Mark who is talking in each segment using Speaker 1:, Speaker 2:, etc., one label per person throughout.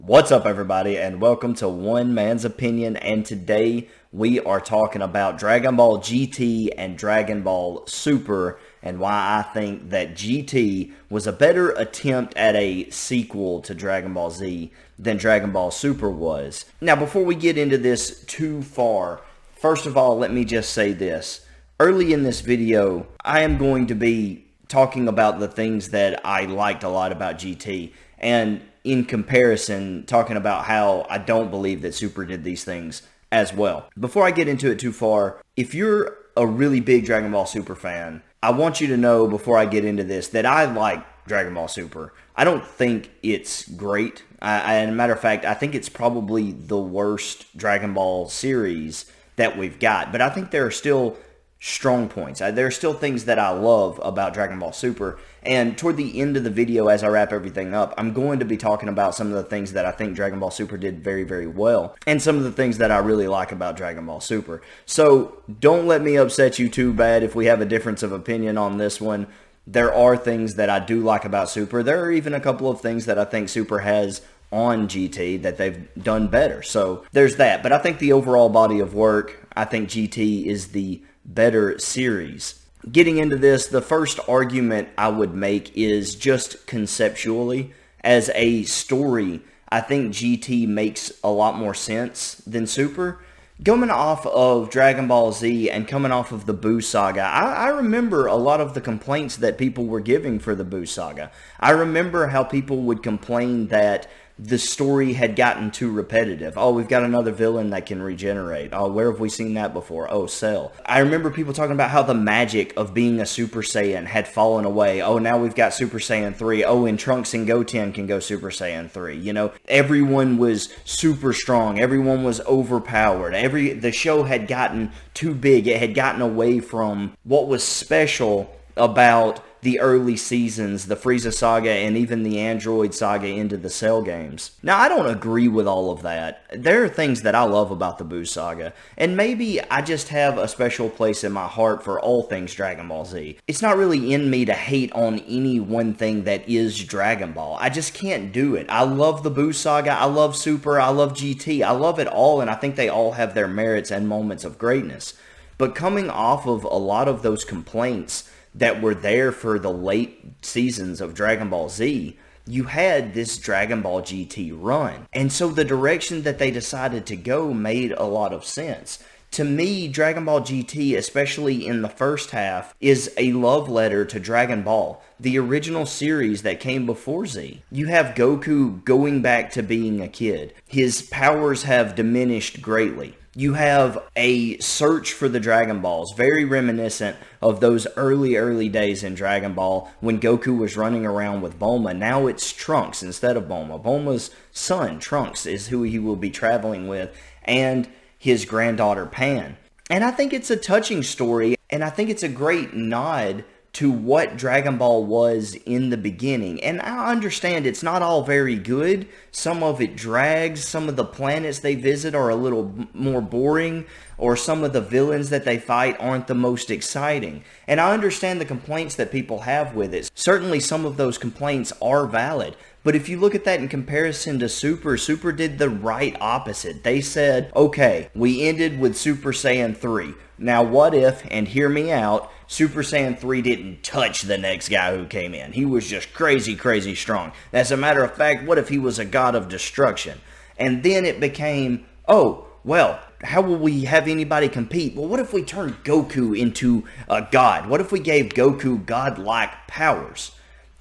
Speaker 1: What's up, everybody, and welcome to One Man's Opinion. And today we are talking about Dragon Ball GT and Dragon Ball Super, and why I think that GT was a better attempt at a sequel to Dragon Ball Z than Dragon Ball Super was. Now, before we get into this too far, first of all, let me just say this. Early in this video, I am going to be talking about the things that I liked a lot about GT, and in comparison, talking about how I don't believe that Super did these things as well. Before I get into it too far, if you're a really big Dragon Ball Super fan, I want you to know before I get into this that I like Dragon Ball Super. I don't think it's great. As a matter of fact, I think it's probably the worst Dragon Ball series that we've got. But I think there are still strong points. There are still things that I love about Dragon Ball Super. And toward the end of the video, as I wrap everything up, I'm going to be talking about some of the things that I think Dragon Ball Super did very, very well, and some of the things that I really like about Dragon Ball Super. So don't let me upset you too bad if we have a difference of opinion on this one. There are things that I do like about Super. There are even a couple of things that I think Super has on GT that they've done better. So there's that. But I think the overall body of work, I think GT is the better series. Getting into this, the first argument I would make is just conceptually. As a story, I think GT makes a lot more sense than Super. Coming off of Dragon Ball Z and coming off of the Buu saga, I remember a lot of the complaints that people were giving for the Buu saga. I remember how people would complain that the story had gotten too repetitive. Oh, we've got another villain that can regenerate. Oh, where have we seen that before? Oh, Cell. I remember people talking about how the magic of being a Super Saiyan had fallen away. Oh, now we've got Super Saiyan 3. Oh, and Trunks and Goten can go Super Saiyan 3. You know, everyone was super strong. Everyone was overpowered. The show had gotten too big. It had gotten away from what was special about the early seasons, the Frieza saga, and even the Android saga into the Cell games. Now, I don't agree with all of that. There are things that I love about the Buu saga, and maybe I just have a special place in my heart for all things Dragon Ball Z. It's not really in me to hate on any one thing that is Dragon Ball. I just can't do it. I love the Buu saga, I love Super, I love GT, I love it all, and I think they all have their merits and moments of greatness. But coming off of a lot of those complaints that were there for the late seasons of Dragon Ball Z, you had this Dragon Ball GT run. And so the direction that they decided to go made a lot of sense. To me, Dragon Ball GT, especially in the first half, is a love letter to Dragon Ball, the original series that came before Z. You have Goku going back to being a kid. His powers have diminished greatly. You have a search for the Dragon Balls, very reminiscent of those early days in Dragon Ball when Goku was running around with Bulma. Now it's Trunks instead of Bulma. Bulma's son, Trunks, is who he will be traveling with, and his granddaughter, Pan. And I think it's a touching story, and I think it's a great nod to what Dragon Ball was in the beginning. And I understand it's not all very good. Some of it drags. Some of the planets they visit are a little more boring, or some of the villains that they fight aren't the most exciting. And I understand the complaints that people have with it. Certainly some of those complaints are valid. But if you look at that in comparison to Super, Super did the right opposite. They said, okay, we ended with Super Saiyan 3. Now what if, and hear me out, Super Saiyan 3 didn't touch the next guy who came in? He was just crazy, crazy strong. As a matter of fact, what if he was a god of destruction? And then it became, oh, well, how will we have anybody compete? Well, what if we turned Goku into a god? What if we gave Goku godlike powers?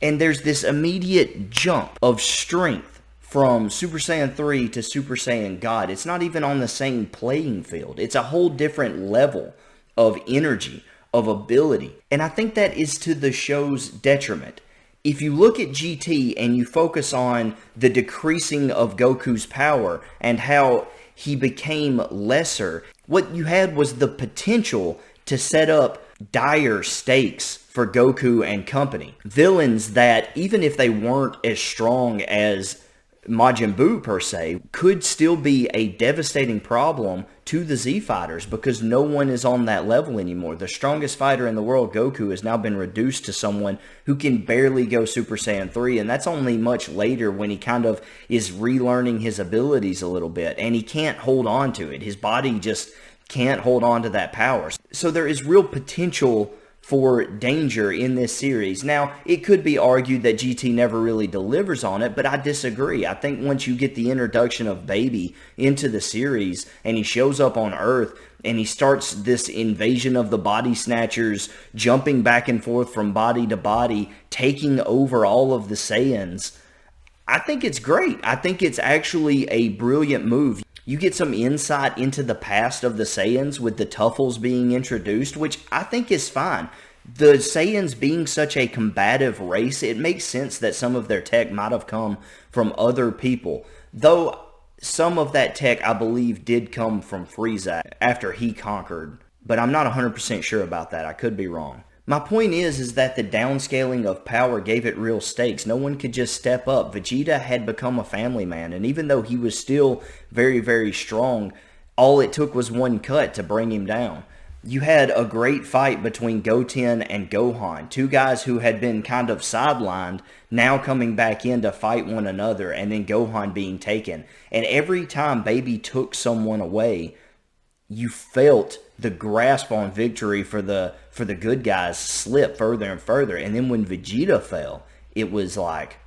Speaker 1: And there's this immediate jump of strength from Super Saiyan 3 to Super Saiyan God. It's not even on the same playing field. It's a whole different level of energy, of ability. And I think that is to the show's detriment. If you look at GT and you focus on the decreasing of Goku's power and how he became lesser, what you had was the potential to set up dire stakes for Goku and company. Villains that, even if they weren't as strong as Majin Buu per se, could still be a devastating problem to the Z fighters because no one is on that level anymore. The strongest fighter in the world, Goku, has now been reduced to someone who can barely go Super Saiyan 3, and that's only much later when he kind of is relearning his abilities a little bit, and he can't hold on to it. His body just can't hold on to that power. So there is real potential for danger in this series. Now, it could be argued that GT never really delivers on it, but I disagree. I think once you get the introduction of Baby into the series and he shows up on Earth and he starts this invasion of the body snatchers, jumping back and forth from body to body, taking over all of the Saiyans, I think it's great. I think it's actually a brilliant move. You get some insight into the past of the Saiyans with the Tuffles being introduced, which I think is fine. The Saiyans being such a combative race, it makes sense that some of their tech might have come from other people. Though some of that tech, I believe, did come from Frieza after he conquered. But I'm not 100% sure about that. I could be wrong. My point is that the downscaling of power gave it real stakes. No one could just step up. Vegeta had become a family man, and even though he was still very, very strong, all it took was one cut to bring him down. You had a great fight between Goten and Gohan, two guys who had been kind of sidelined, now coming back in to fight one another, and then Gohan being taken. And every time Baby took someone away, you felt the grasp on victory for the good guys slip further and further. And then when Vegeta fell, it was like,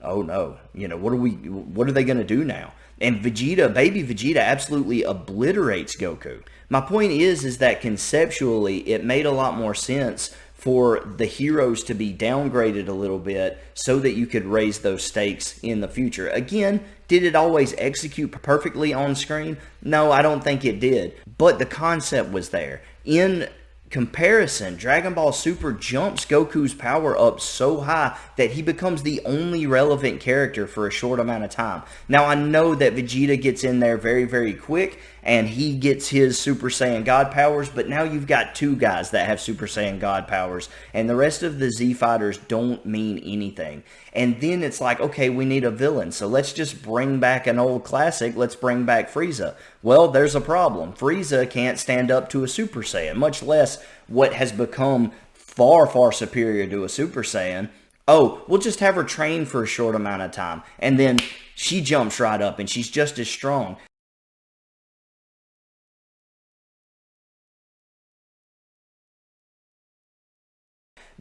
Speaker 1: oh no, what are they going to do now? And Baby Vegeta absolutely obliterates Goku. My point is that conceptually it made a lot more sense for the heroes to be downgraded a little bit so that you could raise those stakes in the future. Again, did it always execute perfectly on screen? No, I don't think it did. But the concept was there. In comparison, Dragon Ball Super jumps Goku's power up so high that he becomes the only relevant character for a short amount of time. Now, I know that Vegeta gets in there very, very quick, and he gets his Super Saiyan God powers, but now you've got two guys that have Super Saiyan God powers, and the rest of the Z fighters don't mean anything. And then it's like, okay, we need a villain, so let's just bring back an old classic. Let's bring back Frieza. Well, there's a problem. Frieza can't stand up to a Super Saiyan, much less what has become far, far superior to a Super Saiyan. Oh, we'll just have her train for a short amount of time, and then she jumps right up, and she's just as strong.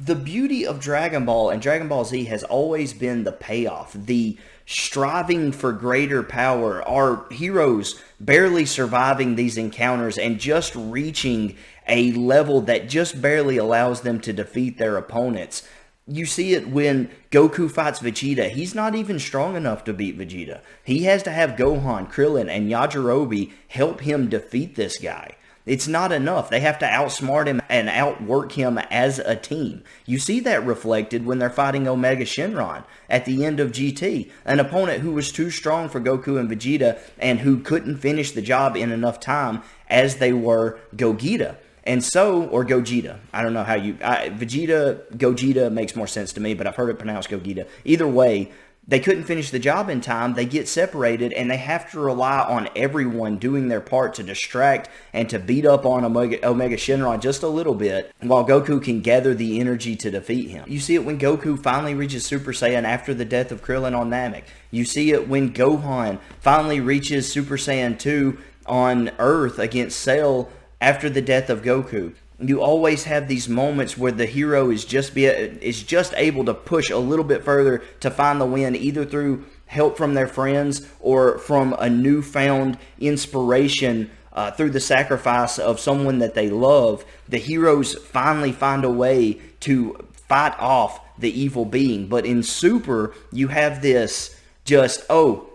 Speaker 1: The beauty of Dragon Ball and Dragon Ball Z has always been the payoff, the striving for greater power, our heroes barely surviving these encounters and just reaching a level that just barely allows them to defeat their opponents. You see it when Goku fights Vegeta. He's not even strong enough to beat Vegeta. He has to have Gohan, Krillin, and Yajirobe help him defeat this guy. It's not enough. They have to outsmart him and outwork him as a team. You see that reflected when they're fighting Omega Shenron at the end of GT, an opponent who was too strong for Goku and Vegeta and who couldn't finish the job in enough time as they were Gogeta. And so, or Gogeta, I don't know how Gogeta makes more sense to me, but I've heard it pronounced Gogeta. Either way, they couldn't finish the job in time, they get separated, and they have to rely on everyone doing their part to distract and to beat up on Omega Shenron just a little bit, while Goku can gather the energy to defeat him. You see it when Goku finally reaches Super Saiyan after the death of Krillin on Namek. You see it when Gohan finally reaches Super Saiyan 2 on Earth against Cell after the death of Goku. You always have these moments where the hero is just able to push a little bit further to find the win, either through help from their friends or from a newfound inspiration through the sacrifice of someone that they love. The heroes finally find a way to fight off the evil being. But in Super, you have this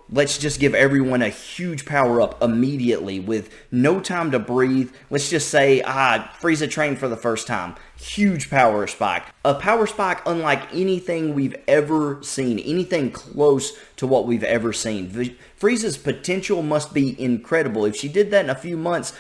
Speaker 1: let's just give everyone a huge power up immediately with no time to breathe. Let's just say, Frieza trained for the first time. Huge power spike. A power spike unlike anything we've ever seen. Anything close to what we've ever seen. Frieza's potential must be incredible. If she did that in a few months,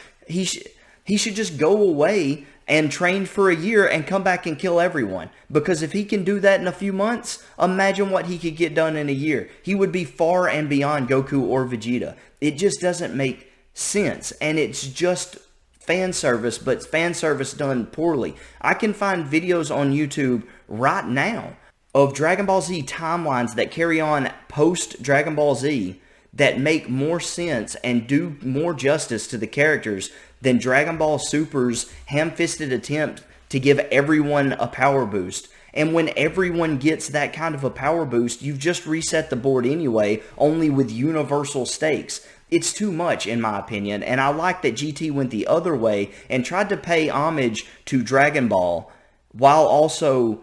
Speaker 1: He should just go away and train for a year and come back and kill everyone. Because if he can do that in a few months, imagine what he could get done in a year. He would be far and beyond Goku or Vegeta. It just doesn't make sense. And it's just fan service, but fan service done poorly. I can find videos on YouTube right now of Dragon Ball Z timelines that carry on post Dragon Ball Z that make more sense and do more justice to the characters than Dragon Ball Super's ham-fisted attempt to give everyone a power boost. And when everyone gets that kind of a power boost, you've just reset the board anyway, only with universal stakes. It's too much, in my opinion, and I like that GT went the other way and tried to pay homage to Dragon Ball while also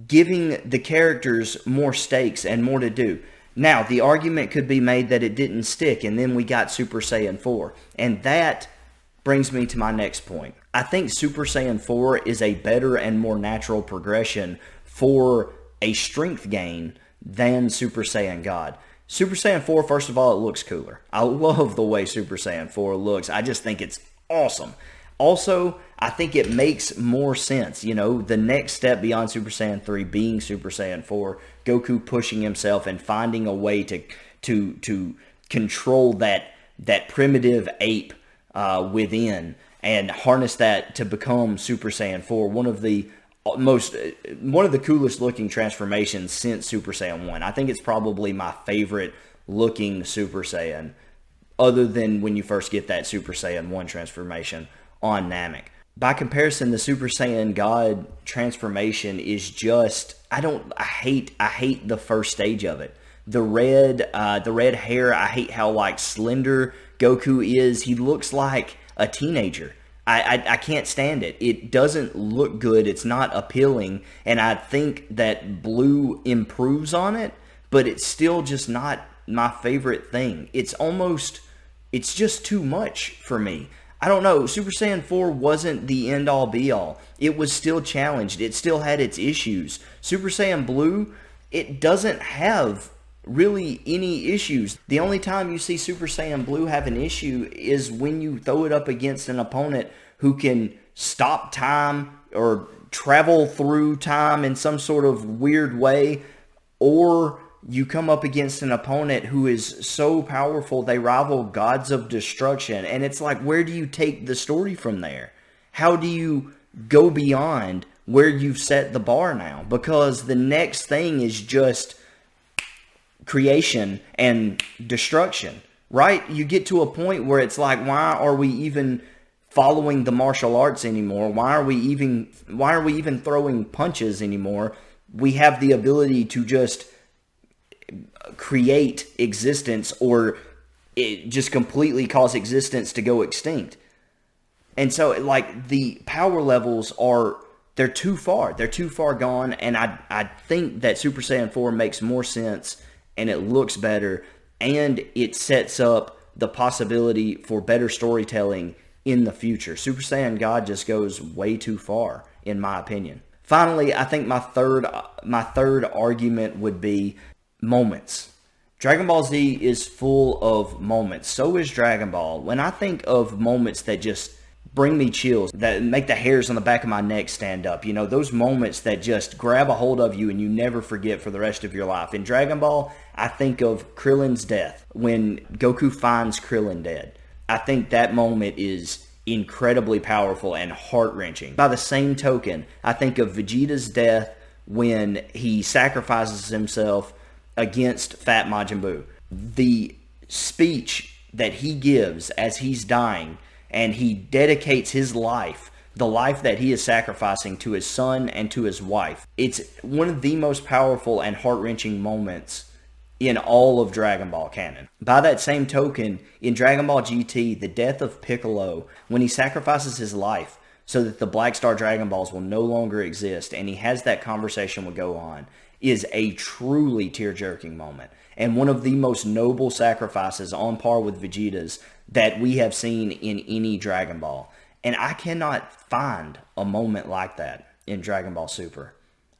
Speaker 1: giving the characters more stakes and more to do. Now, the argument could be made that it didn't stick, and then we got Super Saiyan 4. And that brings me to my next point. I think Super Saiyan 4 is a better and more natural progression for a strength gain than Super Saiyan God. Super Saiyan 4, first of all, it looks cooler. I love the way Super Saiyan 4 looks. I just think it's awesome. Also, I think it makes more sense. You know, the next step beyond Super Saiyan 3 being Super Saiyan 4, Goku pushing himself and finding a way to control that primitive ape within and harness that to become Super Saiyan 4. One of the coolest looking transformations since Super Saiyan 1. I think it's probably my favorite looking Super Saiyan, other than when you first get that Super Saiyan 1 transformation on Namek. By comparison, the Super Saiyan God transformation is just, I hate the first stage of it. The red hair, I hate how like slender Goku is. He looks like a teenager. I can't stand it. It doesn't look good. It's not appealing. And I think that blue improves on it, but it's still just not my favorite thing. It's just too much for me. I don't know. Super Saiyan 4 wasn't the end-all be-all. It was still challenged. It still had its issues. Super Saiyan Blue, it doesn't have really any issues. The only time you see Super Saiyan Blue have an issue is when you throw it up against an opponent who can stop time or travel through time in some sort of weird way, or you come up against an opponent who is so powerful they rival gods of destruction. And it's like, where do you take the story from there? How do you go beyond where you've set the bar now? Because the next thing is just creation and destruction, right? You get to a point where it's like, why are we even following the martial arts anymore? Why are we even throwing punches anymore? We have the ability to just create existence, or it just completely cause existence to go extinct. And so, like, the power levels they're too far. They're too far gone, and I think that Super Saiyan 4 makes more sense, and it looks better, and it sets up the possibility for better storytelling in the future. Super Saiyan God just goes way too far, in my opinion. Finally, I think my third argument would be moments. Dragon Ball Z is full of moments. So is Dragon Ball. When I think of moments that just bring me chills, that make the hairs on the back of my neck stand up, you know, those moments that just grab a hold of you and you never forget for the rest of your life. In Dragon Ball, I think of Krillin's death, when Goku finds Krillin dead. I think that moment is incredibly powerful and heart-wrenching. By the same token, I think of Vegeta's death when he sacrifices himself against Fat Majin Buu. The speech that he gives as he's dying, and he dedicates his life, the life that he is sacrificing, to his son and to his wife. It's one of the most powerful and heart-wrenching moments in all of Dragon Ball canon. By that same token, in Dragon Ball GT, the death of Piccolo, when he sacrifices his life so that the Black Star Dragon Balls will no longer exist, and he has that conversation with Gohan, is a truly tear-jerking moment, and one of the most noble sacrifices on par with Vegeta's that we have seen in any Dragon Ball. And I cannot find a moment like that in Dragon Ball Super.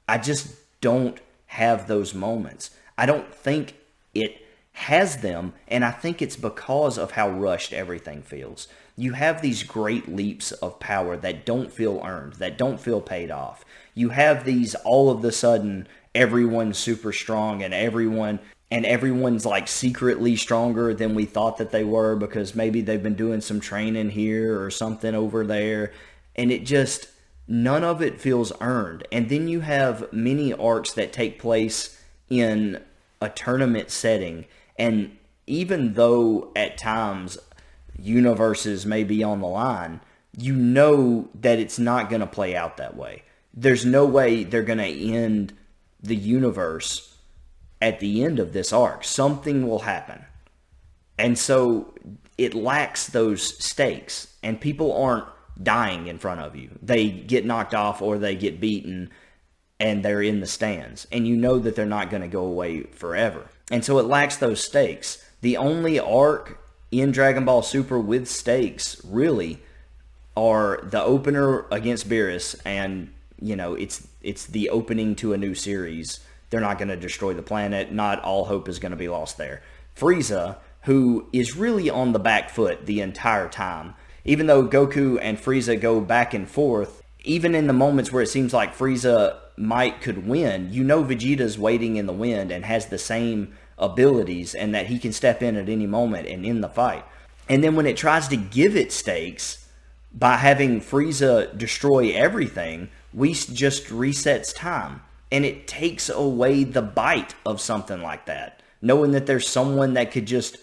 Speaker 1: I just don't have those moments. I don't think it has them, and I think it's because of how rushed everything feels. you have these great leaps of power that don't feel earned, that don't feel paid off. You have these, all of the sudden, everyone's super strong and everyone's like secretly stronger than we thought that they were because maybe they've been doing some training here or something over there. And it just, none of it feels earned. And then you have many arcs that take place in a tournament setting. And even though at times universes may be on the line, you know that it's not going to play out that way. There's no way they're going to end the universe at the end of this arc. Something will happen. And so it lacks those stakes. And people aren't dying in front of you. They get knocked off or they get beaten and they're in the stands. And you know that they're not going to go away forever. And so it lacks those stakes. The only arc in Dragon Ball Super with stakes really are the opener against Beerus, and you know it's the opening to a new series. They're not going to destroy the planet. Not all hope is going to be lost there. Frieza, who is really on the back foot the entire time, even though Goku and Frieza go back and forth, even in the moments where it seems like Frieza could win, you know Vegeta's waiting in the wind and has the same abilities and that he can step in at any moment and end the fight. And then when it tries to give it stakes by having Frieza destroy everything, Whis just resets time. And it takes away the bite of something like that, knowing that there's someone that could just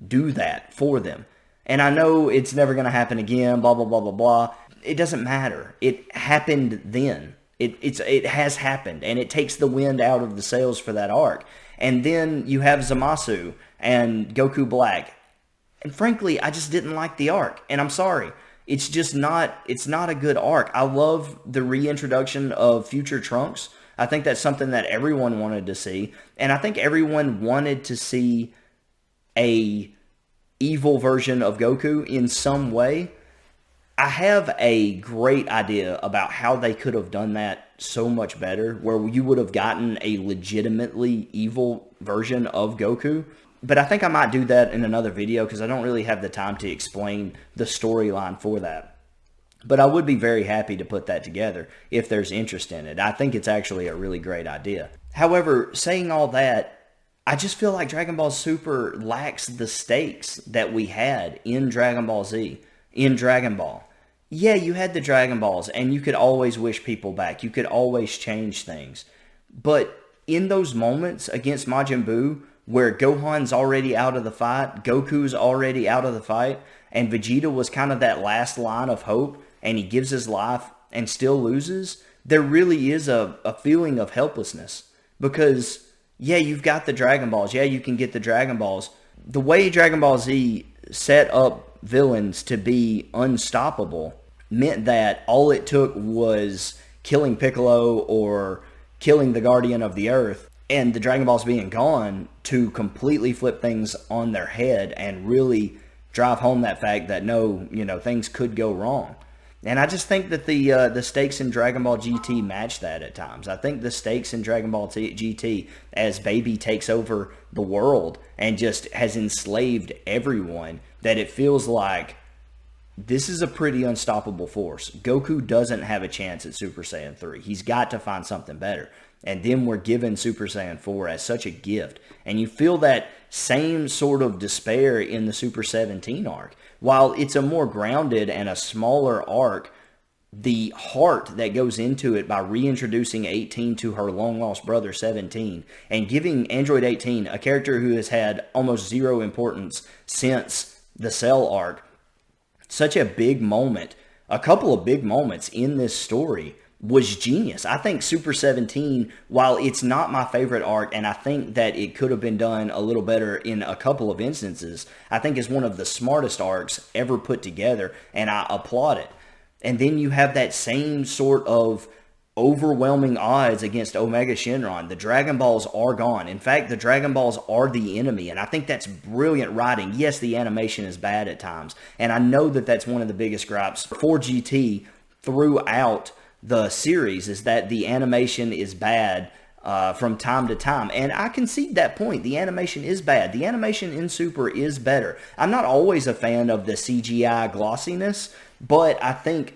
Speaker 1: do that for them. And I know it's never going to happen again, blah, blah, blah, blah, blah. It doesn't matter. It happened then. It has happened, and it takes the wind out of the sails for that arc. And then you have Zamasu and Goku Black. And frankly, I just didn't like the arc, and I'm sorry. It's just not, it's not a good arc. I love the reintroduction of Future Trunks. I think that's something that everyone wanted to see. And I think everyone wanted to see a evil version of Goku in some way. I have a great idea about how they could have done that so much better, where you would have gotten a legitimately evil version of Goku. But I think I might do that in another video because I don't really have the time to explain the storyline for that. But I would be very happy to put that together if there's interest in it. I think it's actually a really great idea. However, saying all that, I just feel like Dragon Ball Super lacks the stakes that we had in Dragon Ball Z, in Dragon Ball. Yeah, you had the Dragon Balls, and you could always wish people back. You could always change things. But in those moments against Majin Buu, where Gohan's already out of the fight, Goku's already out of the fight, and Vegeta was kind of that last line of hope, and he gives his life and still loses, there really is a feeling of helplessness. Because, yeah, you've got the Dragon Balls. Yeah, you can get the Dragon Balls. The way Dragon Ball Z set up villains to be unstoppable meant that all it took was killing Piccolo or killing the Guardian of the Earth and the Dragon Balls being gone to completely flip things on their head and really drive home that fact that no, things could go wrong. And I just think that the stakes in Dragon Ball GT match that at times. I think the stakes in Dragon Ball GT as Baby takes over the world and just has enslaved everyone, that it feels like this is a pretty unstoppable force. Goku doesn't have a chance at Super Saiyan 3. He's got to find something better. And then we're given Super Saiyan 4 as such a gift. And you feel that same sort of despair in the Super 17 arc. While it's a more grounded and a smaller arc, the heart that goes into it by reintroducing 18 to her long-lost brother 17 and giving Android 18, a character who has had almost zero importance since the Cell arc, such a big moment, a couple of big moments in this story, was genius. I think Super 17, while it's not my favorite arc, and I think that it could have been done a little better in a couple of instances, I think is one of the smartest arcs ever put together, and I applaud it. And then you have that same sort of overwhelming odds against Omega Shenron. The Dragon Balls are gone. In fact, the Dragon Balls are the enemy, and I think that's brilliant writing. Yes, the animation is bad at times, and I know that that's one of the biggest gripes for GT throughout the series, is that the animation is bad from time to time. And I concede that point. The animation is bad. The animation in Super is better. I'm not always a fan of the CGI glossiness, but I think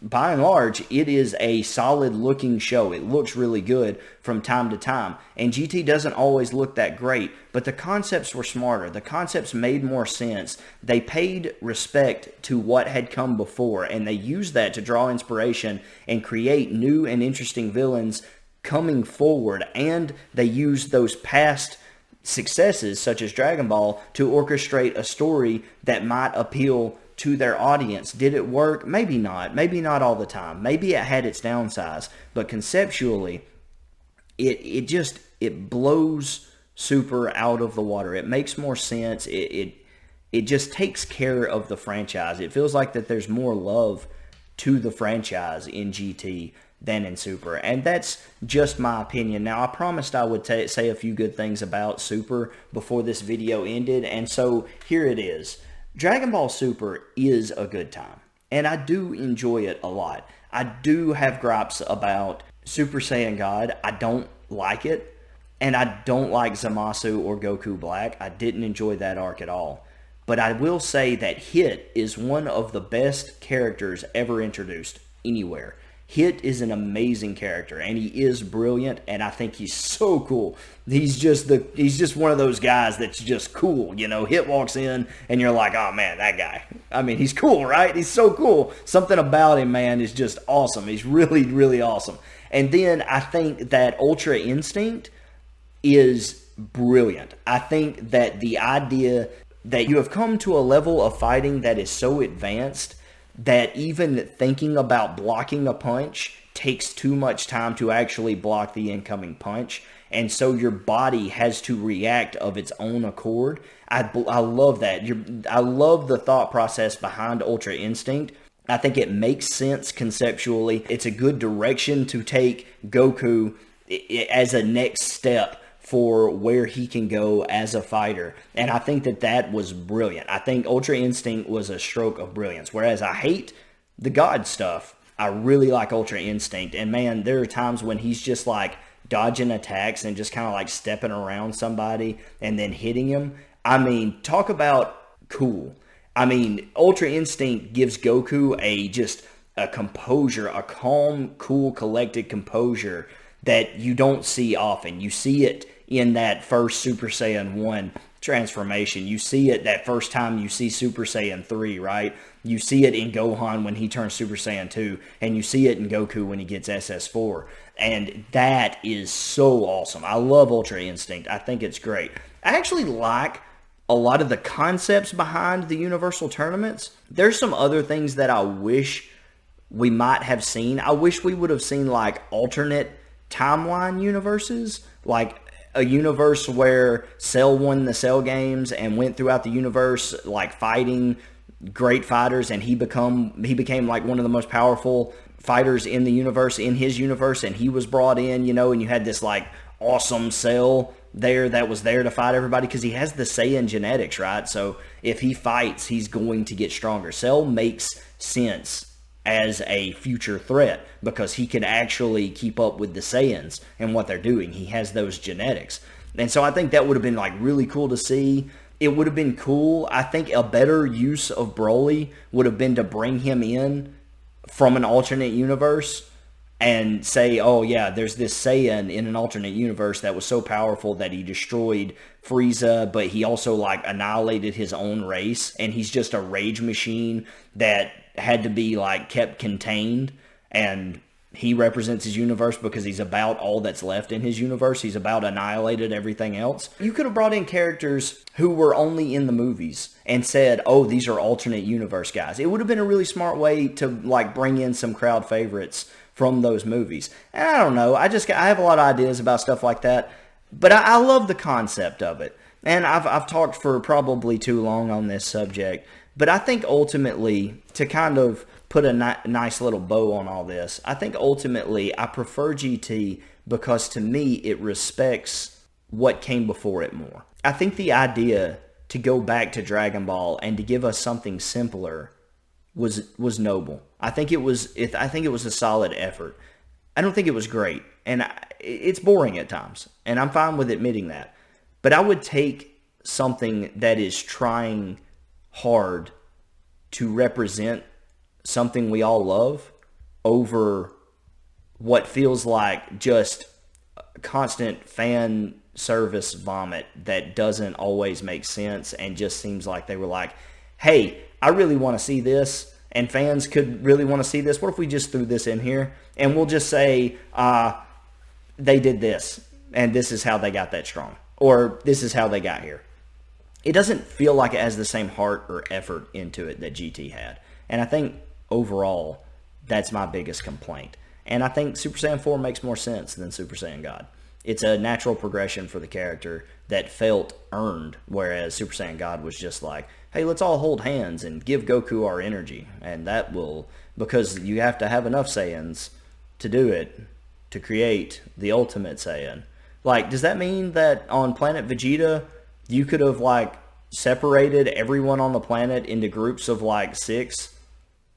Speaker 1: by and large, it is a solid looking show. It looks really good from time to time. And GT doesn't always look that great, but the concepts were smarter. The concepts made more sense. They paid respect to what had come before, and they used that to draw inspiration and create new and interesting villains coming forward. And they used those past successes, such as Dragon Ball, to orchestrate a story that might appeal to their audience. Did it work? Maybe not. Maybe not all the time. Maybe it had its downsides. But conceptually, it blows Super out of the water. It makes more sense. It just takes care of the franchise. It feels like that there's more love to the franchise in GT than in Super. And that's just my opinion. Now, I promised I would say a few good things about Super before this video ended, and so here it is. Dragon Ball Super is a good time, and I do enjoy it a lot. I do have gripes about Super Saiyan God. I don't like it, and I don't like Zamasu or Goku Black. I didn't enjoy that arc at all. But I will say that Hit is one of the best characters ever introduced anywhere. Hit is an amazing character, and he is brilliant, and I think he's so cool. He's just one of those guys that's just cool, you know. Hit walks in, and you're like, oh man, that guy. I mean, he's cool, right? He's so cool. Something about him, man, is just awesome. He's really, really awesome. And then I think that Ultra Instinct is brilliant. I think that the idea that you have come to a level of fighting that is so advanced that even thinking about blocking a punch takes too much time to actually block the incoming punch. And so your body has to react of its own accord. I love that. I love the thought process behind Ultra Instinct. I think it makes sense conceptually. It's a good direction to take Goku as a next step for where he can go as a fighter. And I think that was brilliant. I think Ultra Instinct was a stroke of brilliance. Whereas I hate the God stuff, I really like Ultra Instinct. And man, there are times when he's just like dodging attacks and just kind of like stepping around somebody and then hitting him. I mean, talk about cool. I mean, Ultra Instinct gives Goku a composure, a calm, cool, collected composure that you don't see often. You see it in that first Super Saiyan 1 transformation. You see it that first time you see Super Saiyan 3, right? You see it in Gohan when he turns Super Saiyan 2, and you see it in Goku when he gets SS4. And that is so awesome. I love Ultra Instinct. I think it's great. I actually like a lot of the concepts behind the Universal Tournaments. There's some other things that I wish we might have seen. I wish we would have seen like alternate timeline universes, like a universe where Cell won the Cell games and went throughout the universe like fighting great fighters, and he became like one of the most powerful fighters in the universe, in his universe, and he was brought in, you know, and you had this like awesome Cell there that was there to fight everybody because he has the Saiyan genetics, right? So if he fights, he's going to get stronger. Cell makes sense as a future threat because he can actually keep up with the Saiyans and what they're doing. He has those genetics. And so I think that would have been like really cool to see. It would have been cool. I think a better use of Broly would have been to bring him in from an alternate universe and say, oh yeah, there's this Saiyan in an alternate universe that was so powerful that he destroyed Frieza, but he also like annihilated his own race, and he's just a rage machine that had to be like kept contained, and he represents his universe because he's about all that's left in his universe. He's about annihilated everything else. You could have brought in characters who were only in the movies and said, oh, these are alternate universe guys. It would have been a really smart way to like bring in some crowd favorites from those movies. And I don't know. I have a lot of ideas about stuff like that, but I love the concept of it. And I've talked for probably too long on this subject, but I think ultimately, to kind of put a nice little bow on all this, I think ultimately I prefer GT because to me it respects what came before it more. I think the idea to go back to Dragon Ball and to give us something simpler was noble. I think it was a solid effort. I don't think it was great. And it's boring at times. And I'm fine with admitting that. But I would take something that is trying hard to represent something we all love over what feels like just constant fan service vomit that doesn't always make sense and just seems like they were like, hey, I really want to see this, and fans could really want to see this. What if we just threw this in here and we'll just say they did this and this is how they got that strong, or this is how they got here. It doesn't feel like it has the same heart or effort into it that GT had. And I think overall, that's my biggest complaint. And I think Super Saiyan 4 makes more sense than Super Saiyan God. It's a natural progression for the character that felt earned, whereas Super Saiyan God was just like, hey, let's all hold hands and give Goku our energy. And that will, because you have to have enough Saiyans to do it, to create the ultimate Saiyan. Like, does that mean that on planet Vegeta, you could have, like, separated everyone on the planet into groups of, like, 6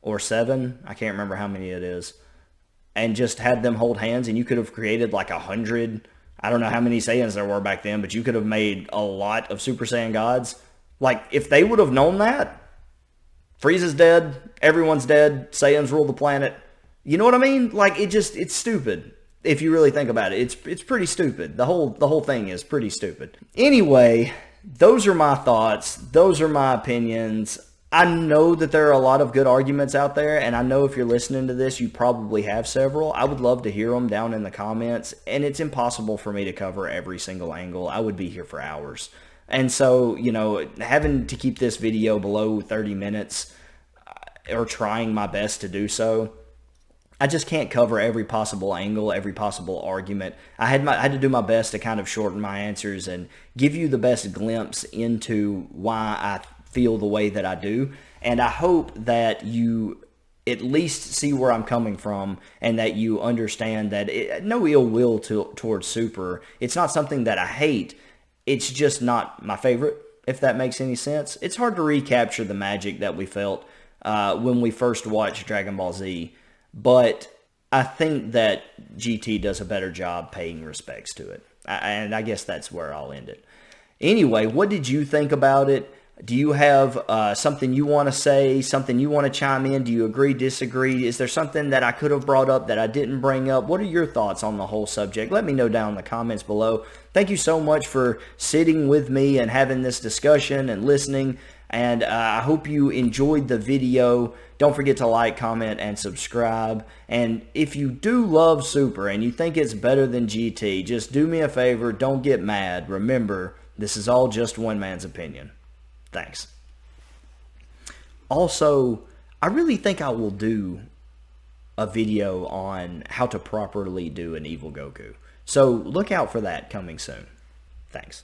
Speaker 1: or 7? I can't remember how many it is. And just had them hold hands, and you could have created, like, 100... I don't know how many Saiyans there were back then, but you could have made a lot of Super Saiyan Gods. Like, if they would have known that, Frieza's dead, everyone's dead, Saiyans rule the planet. You know what I mean? Like, it's stupid. If you really think about it, it's pretty stupid. The whole thing is pretty stupid. Anyway, those are my thoughts. Those are my opinions. I know that there are a lot of good arguments out there, and I know if you're listening to this, you probably have several. I would love to hear them down in the comments, and it's impossible for me to cover every single angle. I would be here for hours. And so, you know, having to keep this video below 30 minutes, or trying my best to do so, I just can't cover every possible angle, every possible argument. I had to do my best to kind of shorten my answers and give you the best glimpse into why I feel the way that I do. And I hope that you at least see where I'm coming from, and that you understand that no ill will towards Super. It's not something that I hate. It's just not my favorite, if that makes any sense. It's hard to recapture the magic that we felt when we first watched Dragon Ball Z. But I think that GT does a better job paying respects to it. And I guess that's where I'll end it. Anyway, what did you think about it? Do you have something you want to say, something you want to chime in? Do you agree, disagree? Is there something that I could have brought up that I didn't bring up? What are your thoughts on the whole subject? Let me know down in the comments below. Thank you so much for sitting with me and having this discussion and listening. And I hope you enjoyed the video. Don't forget to like, comment, and subscribe. And if you do love Super and you think it's better than GT, just do me a favor. Don't get mad. Remember, this is all just one man's opinion. Thanks. Also, I really think I will do a video on how to properly do an evil Goku. So look out for that coming soon. Thanks.